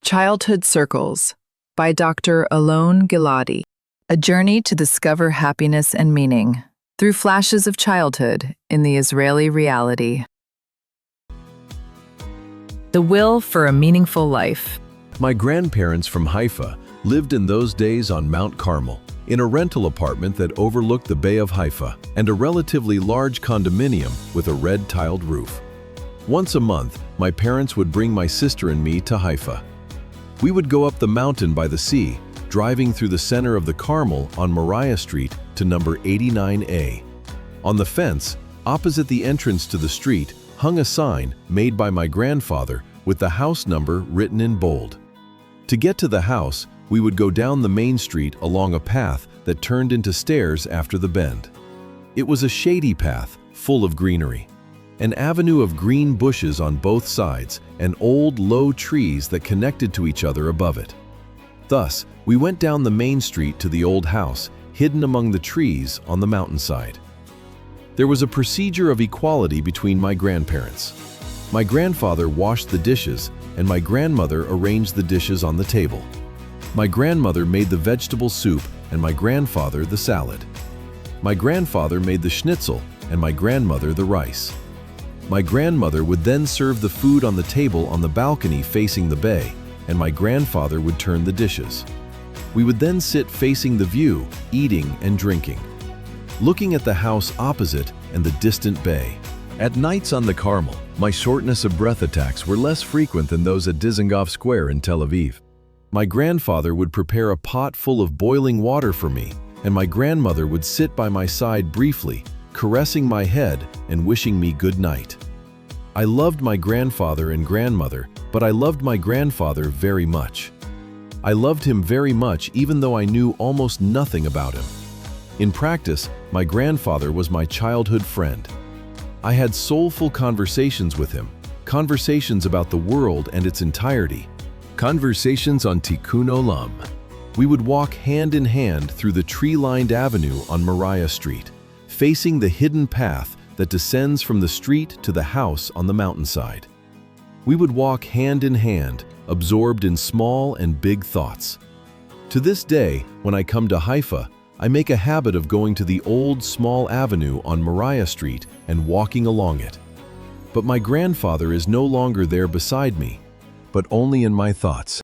Childhood Circles by Dr. Alon Giladi. A journey to discover happiness and meaning through flashes of childhood in the Israeli reality. The will for a meaningful life. My grandparents from Haifa lived in those days on Mount Carmel, in a rental apartment that overlooked the Bay of Haifa and a relatively large condominium with a red-tiled roof. Once a month, my parents would bring my sister and me to Haifa. We would go up the mountain by the sea, driving through the center of the Carmel on Moriah Street to number 89A. On the fence, opposite the entrance to the street, hung a sign made by my grandfather with the house number written in bold. To get to the house, we would go down the main street along a path that turned into stairs after the bend. It was a shady path, full of greenery. An avenue of green bushes on both sides and old, low trees that connected to each other above it. Thus, we went down the main street to the old house, hidden among the trees on the mountainside. There was a procedure of equality between my grandparents. My grandfather washed the dishes, and my grandmother arranged the dishes on the table. My grandmother made the vegetable soup, and my grandfather the salad. My grandfather made the schnitzel, and my grandmother the rice. My grandmother would then serve the food on the table on the balcony facing the bay, and my grandfather would turn the dishes. We would then sit facing the view, eating and drinking, looking at the house opposite and the distant bay. At nights on the Carmel, my shortness of breath attacks were less frequent than those at Dizengoff Square in Tel Aviv. My grandfather would prepare a pot full of boiling water for me, and my grandmother would sit by my side briefly, caressing my head and wishing me good night. I loved my grandfather and grandmother, but I loved my grandfather very much. I loved him very much even though I knew almost nothing about him. In practice, my grandfather was my childhood friend. I had soulful conversations with him, conversations about the world and its entirety, conversations on Tikkun Olam. We would walk hand in hand through the tree-lined avenue on Moriah Street, facing the hidden path that descends from the street to the house on the mountainside. We would walk hand in hand, absorbed in small and big thoughts. To this day, when I come to Haifa, I make a habit of going to the old small avenue on Moriah Street and walking along it. But my grandfather is no longer there beside me, but only in my thoughts.